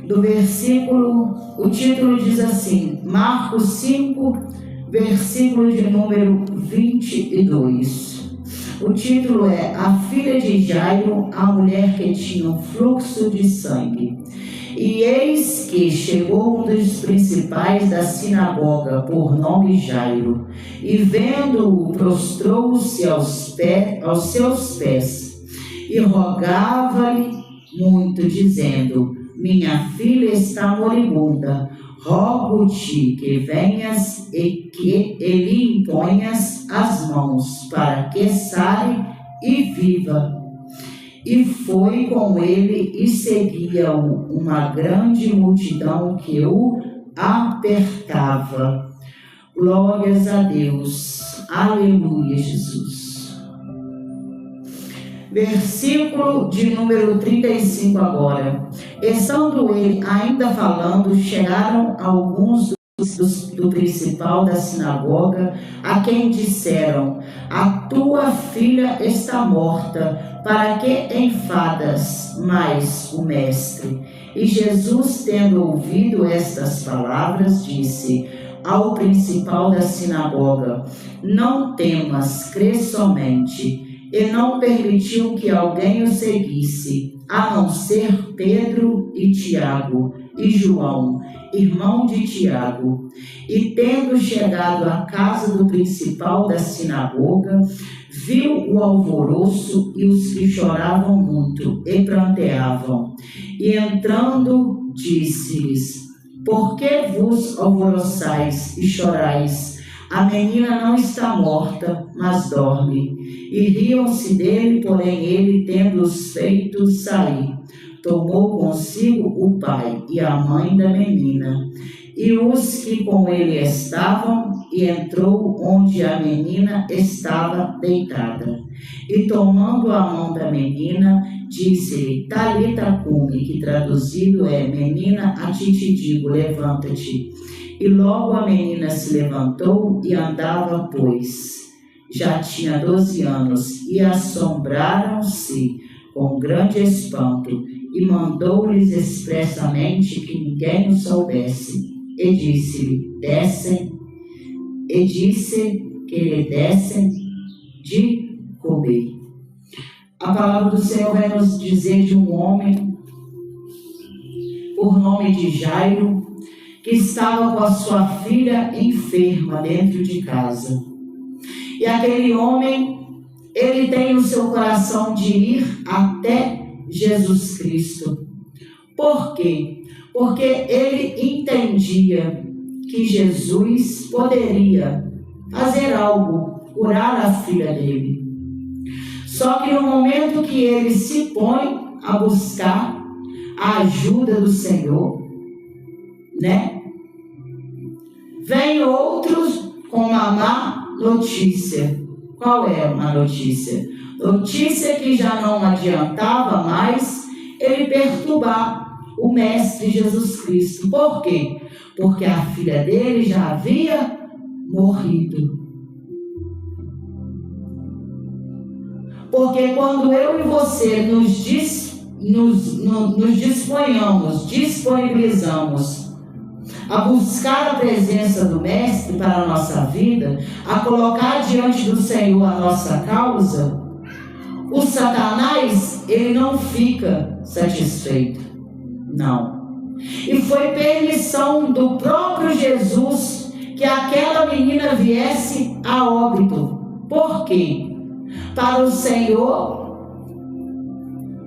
do versículo, o título diz assim, Marcos 5, versículo de número 22. O título é A filha de Jairo, a mulher que tinha um fluxo de sangue. E eis que chegou um dos principais da sinagoga, por nome Jairo, e vendo-o, prostrou-se aos seus pés, e rogava-lhe muito, dizendo, minha filha está moribunda, rogo-te que venhas e que lhe imponhas as mãos, para que sare e viva. E foi com ele e seguia-o uma grande multidão que o apertava. Glórias a Deus. Aleluia, Jesus. Versículo de número 35 agora. Estando ele ainda falando, chegaram alguns do principal da sinagoga, a quem disseram, a tua filha está morta, para que enfadas mais o mestre? E Jesus, tendo ouvido estas palavras, disse ao principal da sinagoga, não temas, crê somente. E não permitiu que alguém o seguisse, a não ser Pedro e Tiago e João, irmão de Tiago. E tendo chegado à casa do principal da sinagoga, viu o alvoroço e os que choravam muito e pranteavam. E entrando, disse-lhes, por que vos alvoroçais e chorais? A menina não está morta, mas dorme. E riam-se dele, porém ele, tendo-os feito sair, tomou consigo o pai e a mãe da menina, e os que com ele estavam, e entrou onde a menina estava deitada. E tomando a mão da menina, disse-lhe, Talita cumi, que traduzido é, menina, a ti te digo, levanta-te. E logo a menina se levantou e andava, pois já tinha 12 anos, e assombraram-se com grande espanto, e mandou-lhes expressamente que ninguém o soubesse, e disse-lhe, disse que lhe dessem de comer. A palavra do Senhor vai nos dizer de um homem, por nome de Jairo, que estava com a sua filha enferma dentro de casa. E aquele homem, ele tem o seu coração de ir até Jesus Cristo. Por quê? Porque ele entendia que Jesus poderia fazer algo, curar a filha dele. Só que no momento que ele se põe a buscar a ajuda do Senhor, vem outros com uma má notícia. Qual é a má notícia? Notícia que já não adiantava mais ele perturbar o Mestre Jesus Cristo. Por quê? Porque a filha dele já havia morrido. Porque quando eu e você nos disponibilizamos a buscar a presença do Mestre para a nossa vida, a colocar diante do Senhor a nossa causa, o Satanás, ele não fica satisfeito. Não. E foi permissão do próprio Jesus que aquela menina viesse a óbito. Por quê? Para o Senhor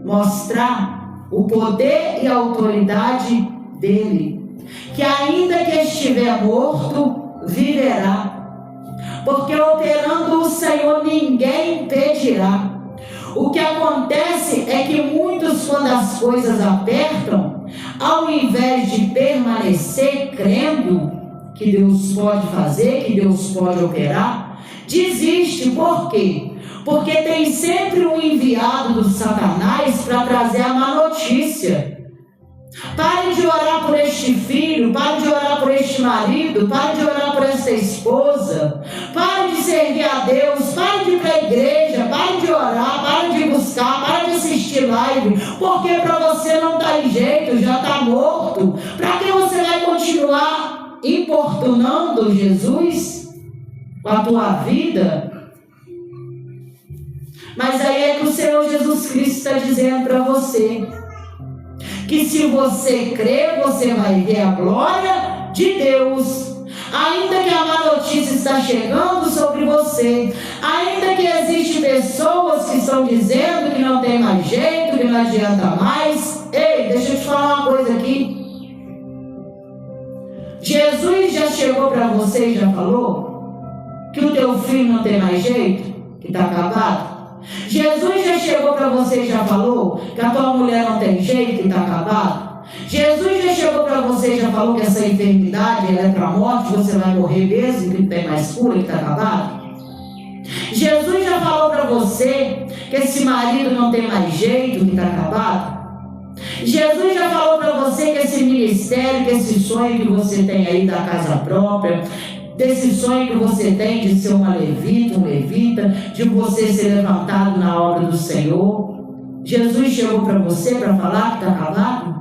mostrar o poder e a autoridade dele. Que ainda que estiver morto, viverá. Porque operando o Senhor, ninguém pedirá. O que acontece é que muitos, quando as coisas apertam, ao invés de permanecer crendo que Deus pode fazer, que Deus pode operar, desiste. Por quê? Porque tem sempre um enviado do Satanás para trazer a má notícia. Pare de orar por este filho, pare de orar por este marido, pare de orar por esta esposa, pare de servir a Deus, pare de ir para a igreja, pare de orar, pare de buscar, pare de assistir assistir live, porque para você não dá jeito, já está morto. Para que você vai continuar importunando Jesus com a tua vida? Mas aí é que o Senhor Jesus Cristo está dizendo para você que se você crer, você vai ver a glória de Deus. Ainda que a má notícia está chegando sobre você, ainda que existem pessoas que estão dizendo que não tem mais jeito, que não adianta mais. Ei, deixa eu te falar uma coisa aqui. Jesus já chegou para você e já falou que o teu filho não tem mais jeito, que está acabado. Jesus já chegou para você e já falou que a tua mulher não tem jeito, que está acabado. Jesus já chegou para você e já falou que essa enfermidade ela é para a morte, você vai morrer mesmo, que não tem mais cura, que está acabado. Jesus já falou para você que esse marido não tem mais jeito, que está acabado. Jesus já falou para você que esse ministério, que esse sonho que você tem aí da casa própria, desse sonho que você tem de ser uma levita, um levita, de você ser levantado na obra do Senhor. Jesus chegou para você para falar que está acabado?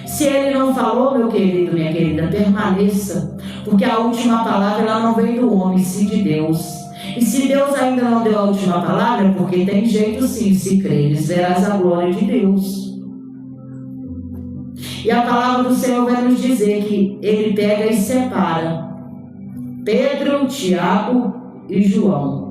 Se ele não falou, meu querido, minha querida, permaneça, porque a última palavra ela não vem do homem, sim de Deus. E se Deus ainda não deu a última palavra, porque tem jeito sim, se creres, verás a glória de Deus. E a palavra do Senhor vai nos dizer que ele pega e separa Pedro, Tiago e João.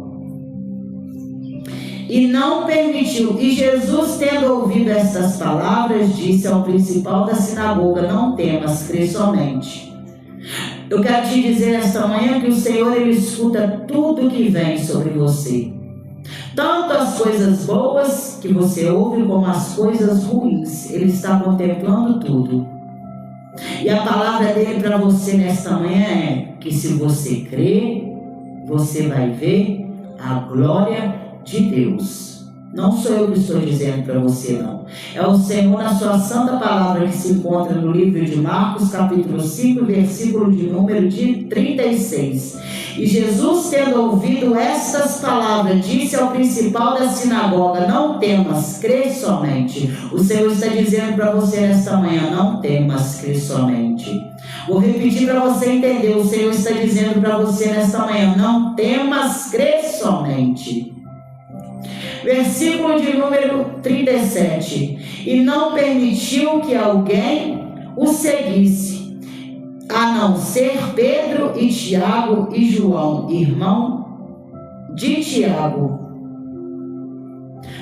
E não permitiu. E Jesus, tendo ouvido estas palavras, disse ao principal da sinagoga: não temas, crê somente. Eu quero te dizer esta manhã que o Senhor, ele escuta tudo que vem sobre você. Tanto as coisas boas que você ouve, como as coisas ruins. Ele está contemplando tudo. E a palavra dele para você nesta manhã é que se você crer, você vai ver a glória de Deus. Não sou eu que estou dizendo para você, não. É o Senhor na sua santa palavra que se encontra no livro de Marcos, capítulo 5, versículo de número de 36. E Jesus, tendo ouvido estas palavras, disse ao principal da sinagoga: não temas, crê somente. O Senhor está dizendo para você nesta manhã: não temas, crê somente. Vou repetir para você entender. O Senhor está dizendo para você nesta manhã: não temas, crê somente. Versículo de número 37. E não permitiu que alguém o seguisse, a não ser Pedro e Tiago e João, irmão de Tiago.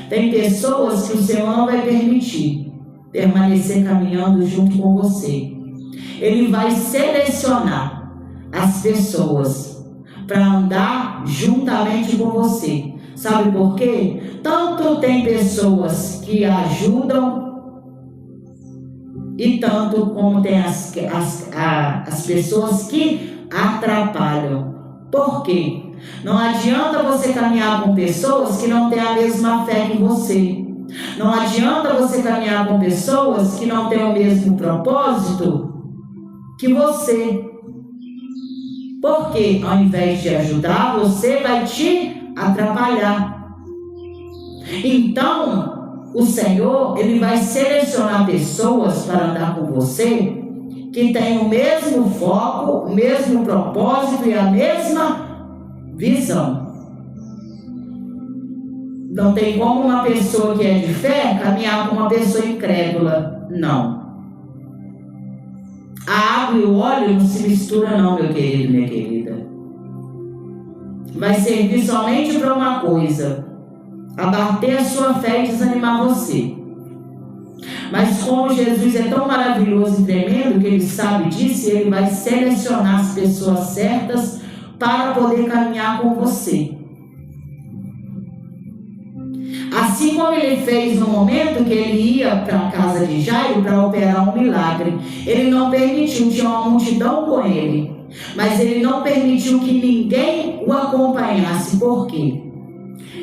Tem pessoas que o Senhor não vai permitir permanecer caminhando junto com você. Ele vai selecionar as pessoas para andar juntamente com você. Sabe por quê? Tanto tem pessoas que ajudam e tanto como tem as pessoas que atrapalham. Por quê? Não adianta você caminhar com pessoas que não têm a mesma fé que você. Não adianta você caminhar com pessoas que não têm o mesmo propósito que você. Porque ao invés de ajudar, você vai te atrapalhar. Então, o Senhor, ele vai selecionar pessoas para andar com você que tem o mesmo foco, o mesmo propósito e a mesma visão. Não tem como uma pessoa que é de fé caminhar com uma pessoa incrédula. Não. A água e o óleo não se misturam não, meu querido, minha querida. Vai servir somente para uma coisa: abater a sua fé e desanimar você. Mas como Jesus é tão maravilhoso e tremendo que ele sabe disso, ele vai selecionar as pessoas certas para poder caminhar com você. Assim como ele fez no momento que ele ia para a casa de Jairo para operar um milagre. Ele não permitiu, tinha uma multidão com ele, mas ele não permitiu que ninguém o acompanhasse. Por quê?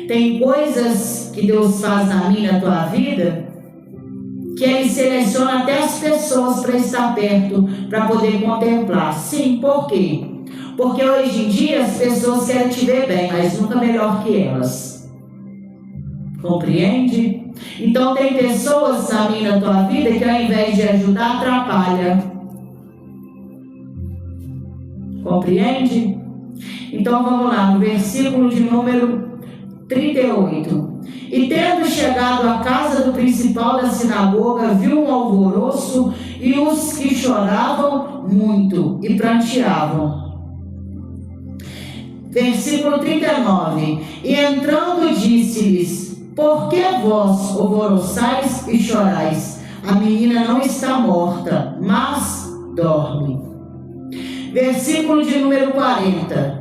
Tem coisas que Deus faz na minha e na tua vida que ele seleciona até as pessoas para estar perto, para poder contemplar. Sim, por quê? Porque hoje em dia as pessoas querem te ver bem, mas nunca melhor que elas. Compreende? Então tem pessoas na minha e na tua vida que ao invés de ajudar, atrapalha. Compreende? Então vamos lá, no versículo de número 38. E tendo chegado à casa do principal da sinagoga, viu um alvoroço e os que choravam muito e pranteavam. Versículo 39. E entrando disse-lhes: por que vós alvoroçais e chorais? A menina não está morta, mas dorme. Versículo de número 40.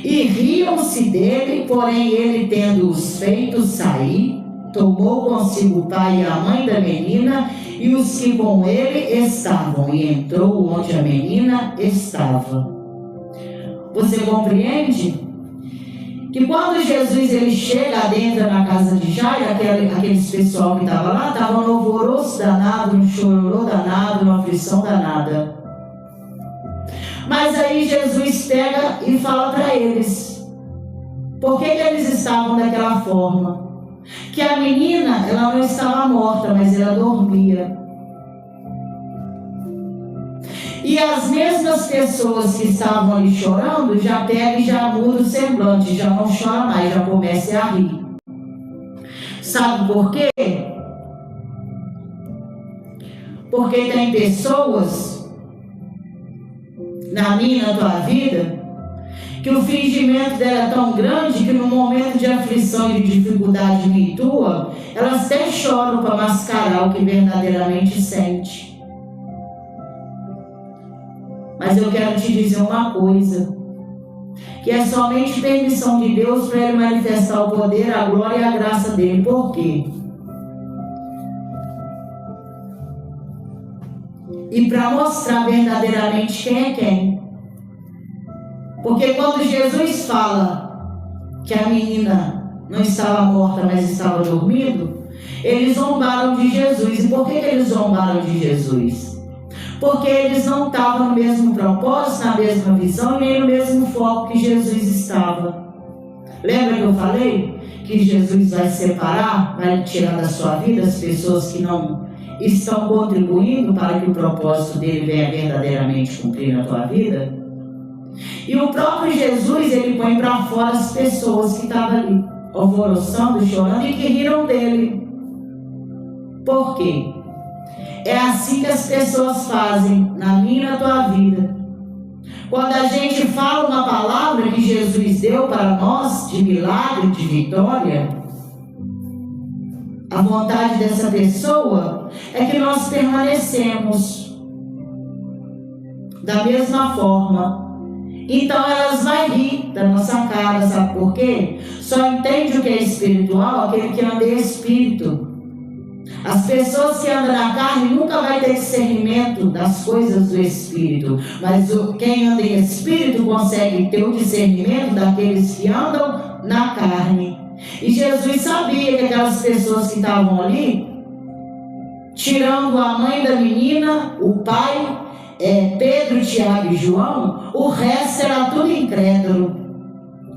E riam-se dele, porém ele, tendo-os feito sair, tomou consigo o pai e a mãe da menina e os que com ele estavam, e entrou onde a menina estava. Você compreende? Que quando Jesus ele chega dentro na casa de Jairo, aqueles pessoal que estava lá, estavam no alvoroço danado, no chororô danado, numa aflição danada. Mas aí Jesus pega e fala para eles, por que eles estavam daquela forma? Que a menina, ela não estava morta, mas ela dormia. E as mesmas pessoas que estavam ali chorando, já pega e já muda o semblante, já não chora mais, já começa a rir. Sabe por quê? Porque tem pessoas na minha e na tua vida que o fingimento dela é tão grande que no momento de aflição e de dificuldade minha e tua, elas até choram para mascarar o que verdadeiramente sente. Mas eu quero te dizer uma coisa, que é somente permissão de Deus para Ele manifestar o poder, a glória e a graça dEle. Por quê? E para mostrar verdadeiramente quem é quem. Porque quando Jesus fala que a menina não estava morta, mas estava dormindo, eles zombaram de Jesus. E por que eles zombaram de Jesus? Porque eles não estavam no mesmo propósito, na mesma visão, nem no mesmo foco que Jesus estava. Lembra que eu falei que Jesus vai separar, vai tirar da sua vida as pessoas que não estão contribuindo para que o propósito dele venha verdadeiramente cumprir na tua vida? E o próprio Jesus, ele põe para fora as pessoas que estavam ali, alvoroçando, chorando e que riram dele. Por quê? É assim que as pessoas fazem na minha e na tua vida. Quando a gente fala uma palavra que Jesus deu para nós, de milagre, de vitória, a vontade dessa pessoa é que nós permanecemos da mesma forma. Então elas vão rir da nossa cara, sabe por quê? Só entende o que é espiritual aquele que anda em espírito. As pessoas que andam na carne nunca vai ter discernimento das coisas do Espírito. Mas quem anda em Espírito consegue ter o discernimento daqueles que andam na carne. E Jesus sabia que aquelas pessoas que estavam ali, tirando a mãe da menina, o pai, Pedro, Tiago e João, o resto era tudo incrédulo.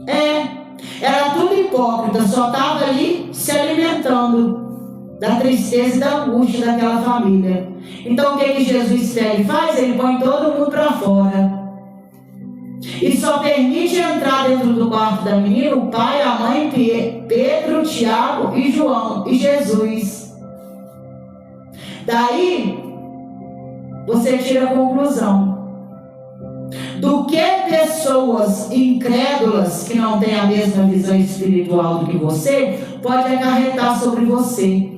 Era tudo hipócrita, só estava ali se alimentando da tristeza e da angústia daquela família. Então o que Jesus pega e faz? Ele põe todo mundo para fora. E só permite entrar dentro do quarto da menina o pai, a mãe, Pedro, Tiago e João e Jesus. Daí você tira a conclusão do que pessoas incrédulas que não têm a mesma visão espiritual do que você pode acarretar sobre você.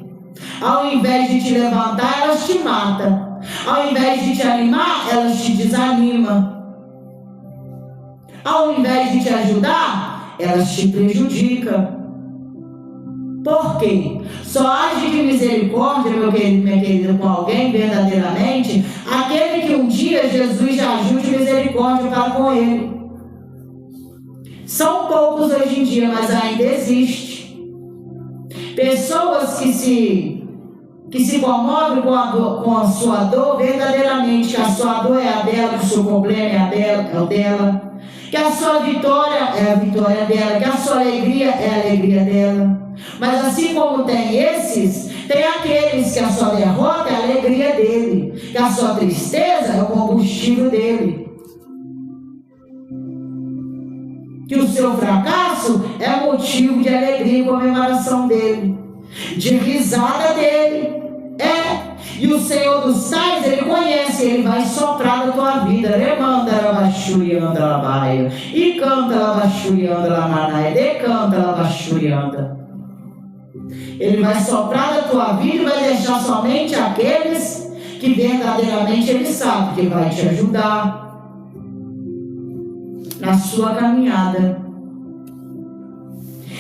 Ao invés de te levantar, elas te matam. Ao invés de te animar, elas te desanimam. Ao invés de te ajudar, elas te prejudicam. Por quê? Só age de misericórdia, meu querido, minha querida, com alguém verdadeiramente aquele que um dia Jesus já agiu de misericórdia para com ele. São poucos hoje em dia, mas ainda existe. Pessoas que se comovem com a sua dor verdadeiramente, que a sua dor é a dela, que o seu problema é o dela, que a sua vitória é a vitória dela, que a sua alegria é a alegria dela. Mas assim como tem esses, tem aqueles que a sua derrota é a alegria dele, que a sua tristeza é o combustível dele, que o seu fracasso é motivo de alegria e comemoração dele, de risada dele. E o Senhor dos tais, ele conhece, ele vai soprar na tua vida. Remanda labachurianda labaia, e canta labachurianda lamanaia, decanta labachurianda. Ele vai soprar na tua vida e vai deixar somente aqueles que verdadeiramente ele sabe que vai te ajudar na sua caminhada.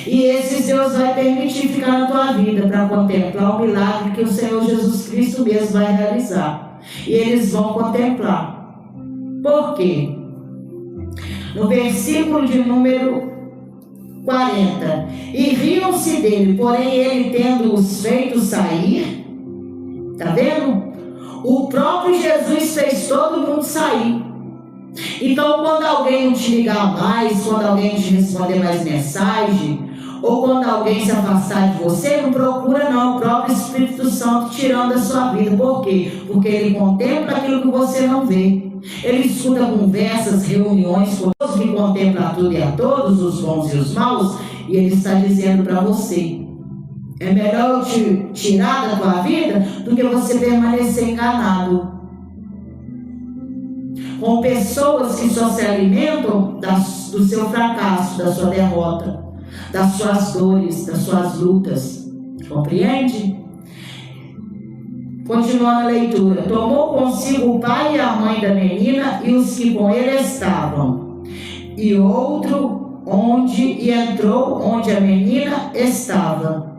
E esses Deus vai permitir ficar na tua vida para contemplar o milagre que o Senhor Jesus Cristo mesmo vai realizar. E eles vão contemplar. Por quê? No versículo de número 40. E riam-se dele, porém ele tendo-os feito sair. Está vendo? O próprio Jesus fez todo mundo sair. Então, quando alguém não te ligar mais, quando alguém te responder mais mensagem, ou quando alguém se afastar de você, não procura não, o próprio Espírito Santo tirando a sua vida. Por quê? Porque ele contempla aquilo que você não vê. Ele escuta conversas, reuniões com todos que contemplam tudo e a todos, os bons e os maus, e ele está dizendo para você: é melhor eu te tirar da tua vida do que você permanecer enganado com pessoas que só se alimentam do seu fracasso, da sua derrota, das suas dores, das suas lutas. Compreende? Continuando a leitura. Tomou consigo o pai e a mãe da menina e os que com ele estavam, e outro e entrou onde a menina estava.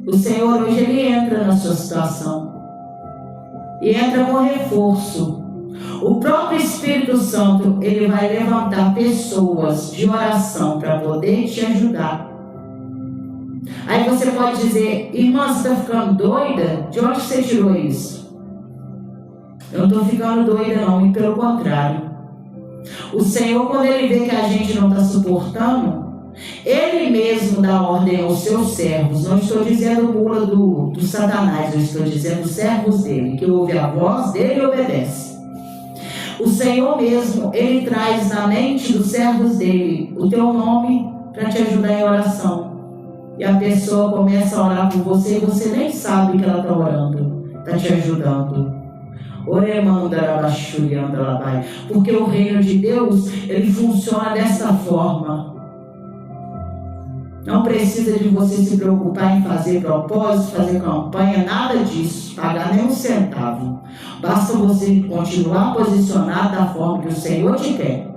O Senhor hoje ele entra na sua situação e entra com reforço. O próprio Espírito Santo, ele vai levantar pessoas de oração para poder te ajudar. Aí você pode dizer: irmã, você está ficando doida? De onde você tirou isso? Eu não estou ficando doida não, e pelo contrário. O Senhor, quando ele vê que a gente não está suportando, ele mesmo dá ordem aos seus servos. Não estou dizendo mula do Satanás, eu estou dizendo servos dele, que ouve a voz dele e obedece. O Senhor mesmo, ele traz na mente dos servos dele o teu nome para te ajudar em oração. E a pessoa começa a orar por você e você nem sabe que ela está orando, está te ajudando. Porque o reino de Deus, ele funciona dessa forma. Não precisa de você se preocupar em fazer propósito, fazer campanha, nada disso, pagar nem um centavo. Basta você continuar posicionado da forma que o Senhor te quer.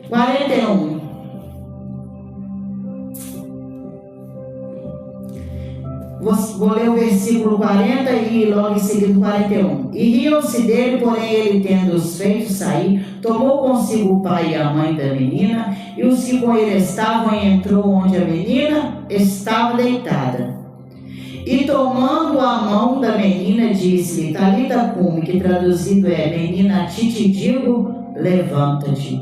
41. Vou ler o versículo 40 e logo em seguida 41. E riam-se dele, porém ele tendo-os feito sair, tomou consigo o pai e a mãe da menina, e os que com ele estavam, e entrou onde a menina estava deitada. E tomando a mão da menina, disse-lhe: Talita cumi, que traduzido é: menina, a ti te digo, levanta-te.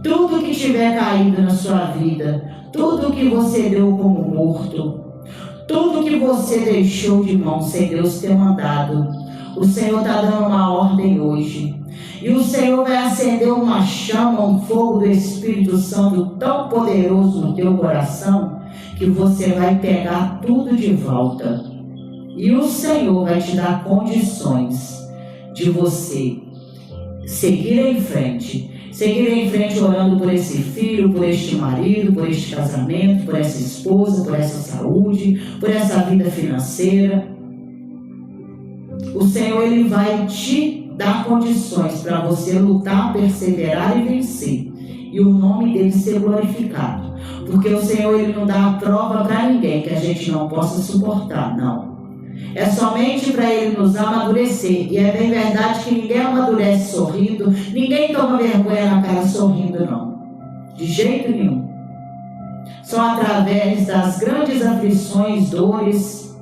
Tudo que tiver caído na sua vida, tudo que você deu como morto, tudo que você deixou de mão sem Deus ter mandado, o Senhor está dando uma ordem hoje. E o Senhor vai acender uma chama, um fogo do Espírito Santo tão poderoso no teu coração, que você vai pegar tudo de volta. E o Senhor vai te dar condições de você seguir em frente. Seguir em frente orando por esse filho, por este marido, por este casamento, por essa esposa, por essa saúde, por essa vida financeira. O Senhor, ele vai te dar condições para você lutar, perseverar e vencer. E o nome dele ser glorificado. Porque o Senhor, ele não dá a prova para ninguém que a gente não possa suportar, não. É somente para ele nos amadurecer. E é bem verdade que ninguém amadurece sorrindo, ninguém toma vergonha na cara sorrindo, não. De jeito nenhum. Só através das grandes aflições, dores,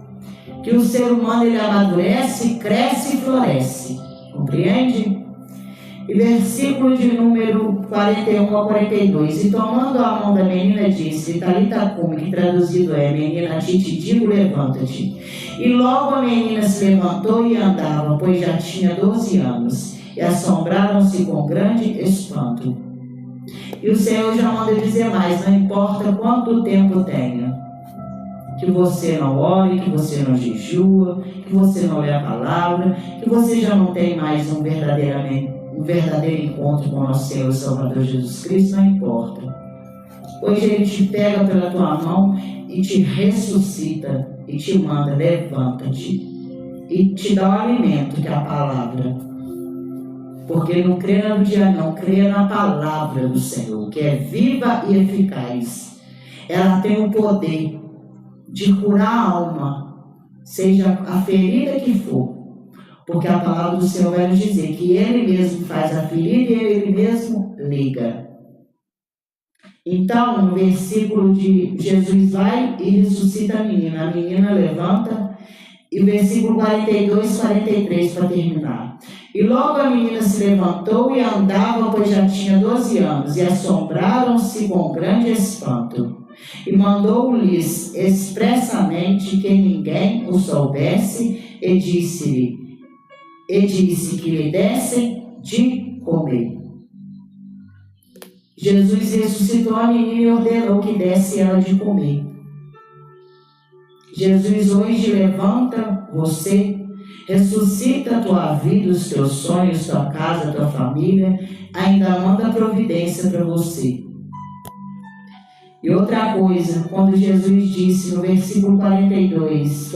que o ser humano ele amadurece, cresce e floresce. Compreende? E versículo de número 41 a 42. E tomando a mão da menina, disse: Talita cumi, que traduzido é: menina, a ti te digo, levanta-te. E logo a menina se levantou e andava, pois já tinha 12 anos. E assombraram-se com grande espanto. E o Senhor já manda dizer mais: não importa quanto tempo tenha, que você não ore, que você não jejua, que você não lê a palavra, que você já não tem mais um verdadeiro encontro com o nosso Senhor e Salvador Jesus Cristo, não importa. Hoje Ele te pega pela tua mão e te ressuscita e te manda: levanta-te, e te dá o alimento, que é a palavra. Porque não crê no dia não, crê na palavra do Senhor, que é viva e eficaz. Ela tem o poder de curar a alma, seja a ferida que for. Porque a palavra do Senhor vai nos dizer que Ele mesmo faz a ferida e Ele mesmo liga. Então, no versículo de Jesus vai e ressuscita a menina levanta. E o versículo 42 e 43 para terminar. E logo a menina se levantou e andava, pois já tinha 12 anos, e assombraram-se com grande espanto. E mandou-lhes expressamente que ninguém o soubesse, e disse que lhe dessem de comer. Jesus ressuscitou a menina e ordenou que desse ela de comer. Jesus hoje levanta você, ressuscita a tua vida, os teus sonhos, tua casa, tua família, ainda manda providência para você. E outra coisa, quando Jesus disse no versículo 43,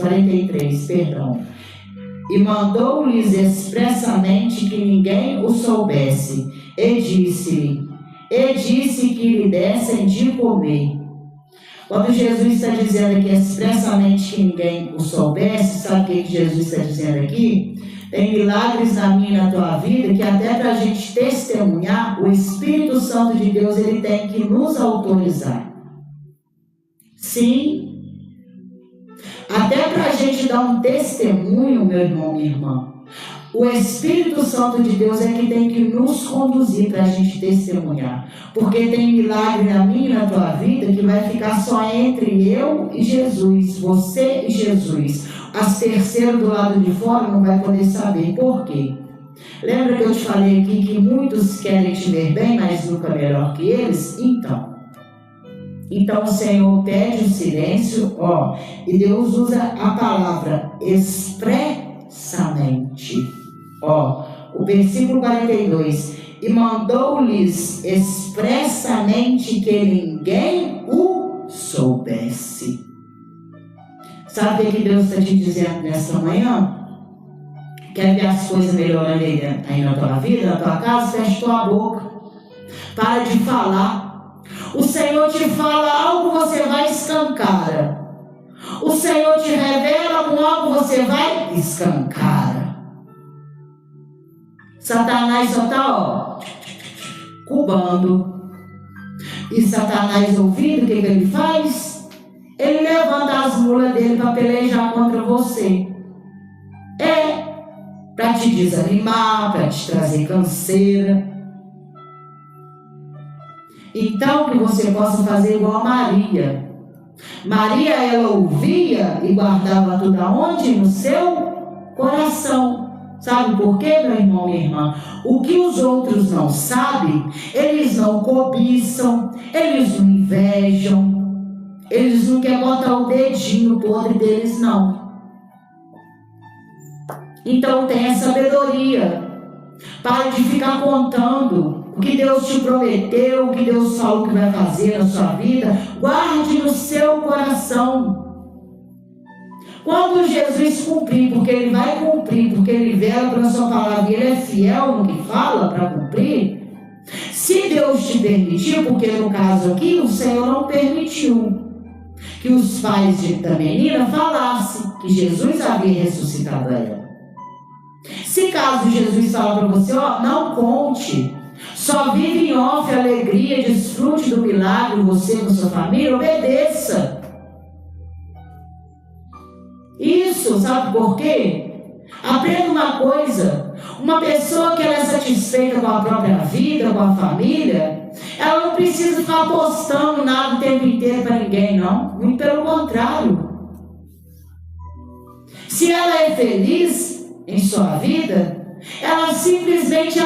e mandou-lhes expressamente que ninguém o soubesse, e disse que lhe dessem de comer. Quando Jesus está dizendo aqui expressamente que ninguém o soubesse, sabe o que Jesus está dizendo aqui? Tem milagres na minha e na tua vida que até para a gente testemunhar, o Espírito Santo de Deus ele tem que nos autorizar. Sim. Até para a gente dar um testemunho, meu irmão, minha irmã, o Espírito Santo de Deus é que tem que nos conduzir para a gente testemunhar. Porque tem milagre na minha e na tua vida que vai ficar só entre eu e Jesus, você e Jesus. As terceiras do lado de fora não vai poder saber. Por quê? Lembra que eu te falei aqui que muitos querem te ver bem, mas nunca melhor que eles? Então o Senhor pede o silêncio, e Deus usa a palavra expressamente. O versículo 42, e mandou-lhes expressamente que ninguém o soubesse. Sabe o que Deus está te dizendo nessa manhã? Quer ver as coisas melhorando aí na tua vida, na tua casa? Fecha tua boca. Para de falar. O Senhor te fala algo, você vai escancara. O Senhor te revela com algo, você vai escancara. Satanás só está, cubando. E Satanás ouvindo, o que ele faz? Ele levanta as mulas dele para pelejar contra você. Para te desanimar, para te trazer canseira. Então que você possa fazer igual a Maria. Maria, ela ouvia e guardava tudo aonde? No seu coração. Sabe por quê, meu irmão, minha irmã? O que os outros não sabem, eles não cobiçam, eles não invejam, eles não querem botar o dedinho podre deles, não. Então tenha sabedoria. Pare de ficar contando o que Deus te prometeu, o que Deus falou que vai fazer na sua vida. Guarde no seu coração. Quando Jesus cumprir, porque Ele vai cumprir, porque Ele vela pela sua palavra e Ele é fiel no que fala para cumprir, se Deus te permitiu, porque no caso aqui o Senhor não permitiu que os pais da menina falassem que Jesus havia ressuscitado ela. Se caso Jesus falar para você, não conte, só vive em off, alegria, desfrute do milagre, você com sua família, obedeça. Isso, sabe por quê? Aprenda uma coisa: Uma pessoa que ela é satisfeita com a própria vida, com a família, ela não precisa ficar postando nada o tempo inteiro para ninguém, não. Muito pelo contrário. Se ela é feliz em sua vida, ela simplesmente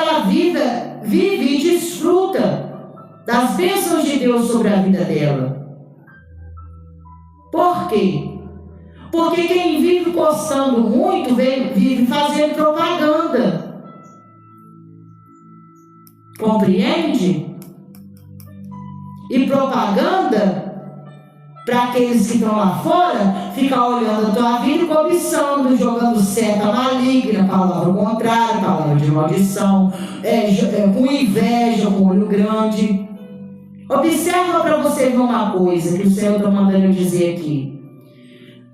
vive e desfruta das bênçãos de Deus sobre a vida dela. Por quê? Porque quem vive postando muito, vive fazendo propaganda. Compreende? E propaganda, para aqueles que estão lá fora, ficar olhando a tua vida e cobiçando, jogando seta maligna, palavra contrária, palavra de maldição, com inveja, com olho grande. Observa para você ver uma coisa que o Senhor está mandando eu dizer aqui.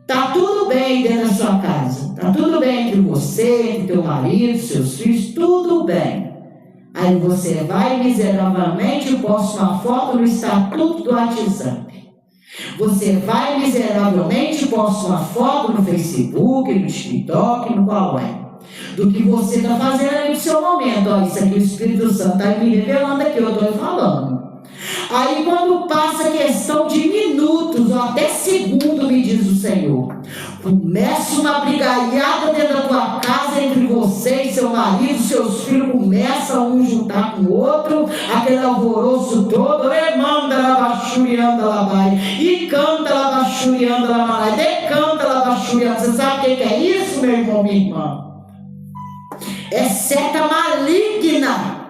Está tudo bem dentro da sua casa. Está tudo bem entre você, entre teu marido, seus filhos, tudo bem. Aí você vai miseravelmente e posta uma foto no estatuto do WhatsApp. Você vai miseravelmente e posta uma foto no Facebook, no TikTok, no qual do que você está fazendo aí no seu momento. Ó, isso aqui o Espírito Santo está me revelando aqui, eu estou falando. Aí quando passa a questão de minutos ou até segundo, me diz o Senhor, começa uma brigaiada dentro da tua casa entre você e seu marido, seus filhos começam um juntar com o outro, aquele alvoroço todo, manda labachurianda labai, e canta labachurianda labai, decanta labachurianda. Você sabe o que é isso, meu irmão, minha irmã? É seta maligna.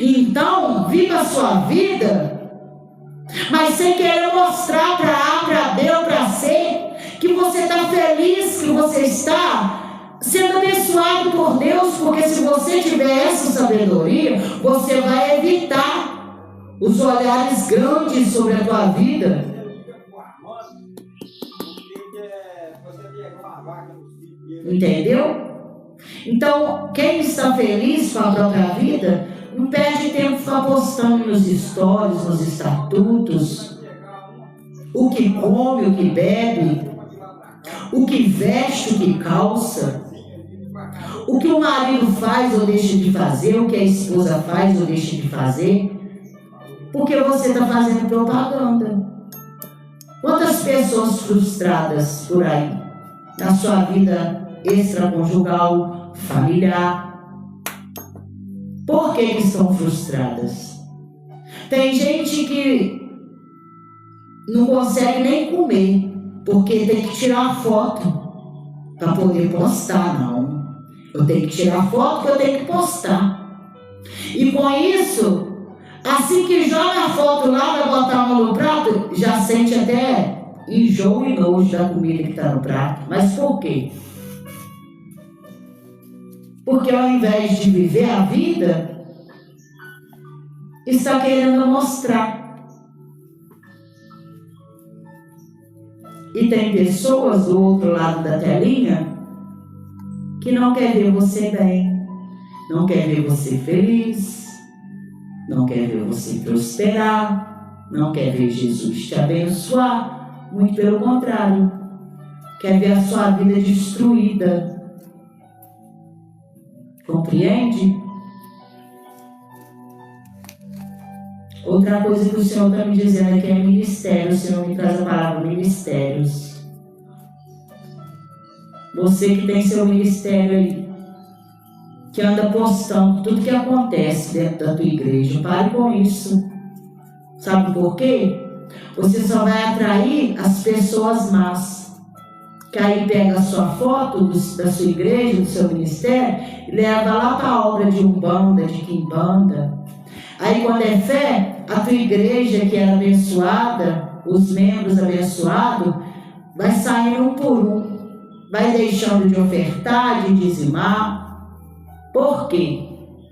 Então, viva a sua vida, mas sem querer mostrar para A, para B ou para C que você está feliz, que você está sendo abençoado por Deus, porque se você tiver essa sabedoria, você vai evitar os olhares grandes sobre a tua vida. Entendeu? Então, quem está feliz com a própria vida, não perde tempo ficar postando nos stories, nos estatutos, o que come, o que bebe, o que veste, o que calça, o que o marido faz ou deixa de fazer, o que a esposa faz ou deixa de fazer, porque você está fazendo propaganda. Quantas pessoas frustradas por aí, na sua vida extraconjugal, familiar? Por que estão frustradas? Tem gente que não consegue nem comer, porque tem que tirar a foto para poder postar. Não, eu tenho que tirar a foto que eu tenho que postar. E com isso, assim que joga a foto lá, vai botar a mão no prato, já sente até enjoo e nojo da comida que está no prato. Mas por quê? Porque ao invés de viver a vida, está querendo mostrar. E tem pessoas do outro lado da telinha que não quer ver você bem, não quer ver você feliz, não quer ver você prosperar, não quer ver Jesus te abençoar, muito pelo contrário, quer ver a sua vida destruída. Compreende? Outra coisa que o Senhor está me dizendo aqui é ministério. O Senhor me traz a palavra ministérios. Você que tem seu ministério aí, que anda postando tudo que acontece dentro da tua igreja, pare com isso. Sabe por quê? Você só vai atrair as pessoas más, que aí pega a sua foto da sua igreja, do seu ministério, e leva lá para a obra de Umbanda, de Quimbanda. Aí quando é fé, a tua igreja que era abençoada, os membros abençoados, vai saindo um por um, vai deixando de ofertar, de dizimar. Por quê?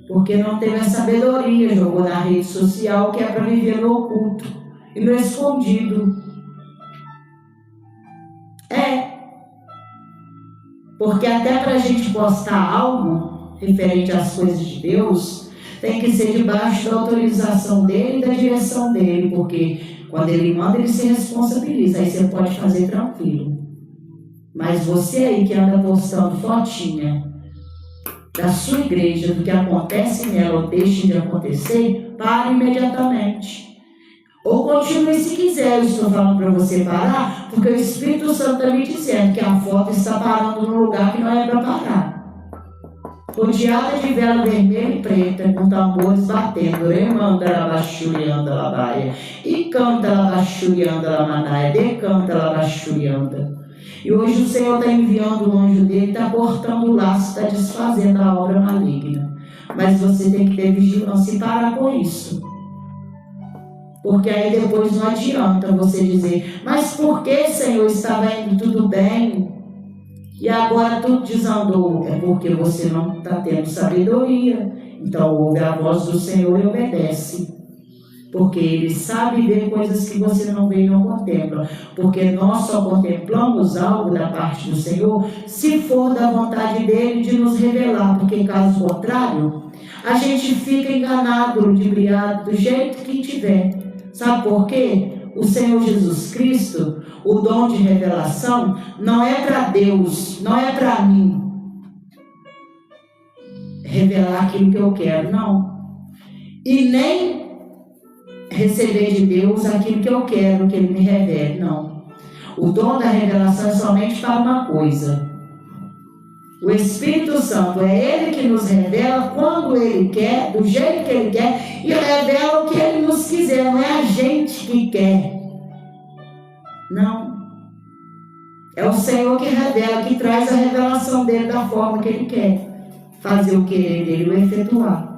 Porque não teve a sabedoria, jogou na rede social, que é para viver no oculto e no escondido. Porque até para a gente postar algo referente às coisas de Deus, tem que ser debaixo da autorização dele e da direção dele, porque quando ele manda, ele se responsabiliza. Aí você pode fazer tranquilo. Mas você aí que anda postando fotinha da sua igreja, do que acontece nela ou deixe de acontecer, pare imediatamente. Ou continue se quiser. Eu estou falando para você parar, porque o Espírito Santo está me dizendo que a foto está parando num lugar que não é para parar. Rodeada de vela vermelha e preta, com tambores batendo, remanda la baixurianda la baia, e canta la baixurianda la manaia, decanta la baixurianda. E hoje o Senhor está enviando o anjo dele, está cortando o laço, está desfazendo a obra maligna. Mas você tem que ter vigilância e parar com isso. Porque aí depois não adianta você dizer, mas por que, Senhor, estava indo tudo bem e agora tudo desandou? É porque você não está tendo sabedoria. Então ouve a voz do Senhor e obedece. Porque Ele sabe ver coisas que você não vê e não contempla. Porque nós só contemplamos algo da parte do Senhor se for da vontade dEle de nos revelar. Porque caso contrário, a gente fica enganado, ludibriado, do jeito que tiver. Sabe por quê? O Senhor Jesus Cristo, o dom de revelação, não é para Deus, não é para mim revelar aquilo que eu quero, não. E nem receber de Deus aquilo que eu quero que Ele me revele, não. O dom da revelação é somente para uma coisa. O Espírito Santo é Ele que nos revela quando Ele quer, do jeito que Ele quer, e revela o que Ele nos quiser, não é a gente que quer. Não. É o Senhor que revela, que traz a revelação dEle da forma que Ele quer. Fazer o querer dEle, o efetuar.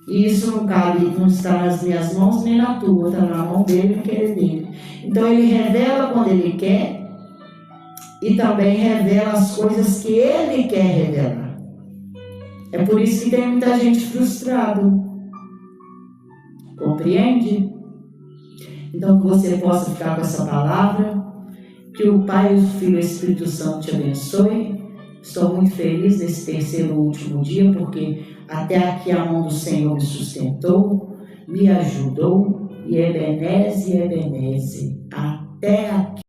E isso não cabe, não está nas minhas mãos nem na tua, está na mão dEle e no querer dEle. Então Ele revela quando Ele quer, e também revela as coisas que Ele quer revelar. É por isso que tem muita gente frustrada. Compreende? Então que você possa ficar com essa palavra. Que o Pai, o Filho e o Espírito Santo te abençoe. Estou muito feliz nesse terceiro e último dia, porque até aqui a mão do Senhor me sustentou, me ajudou, e ebeneze, até aqui.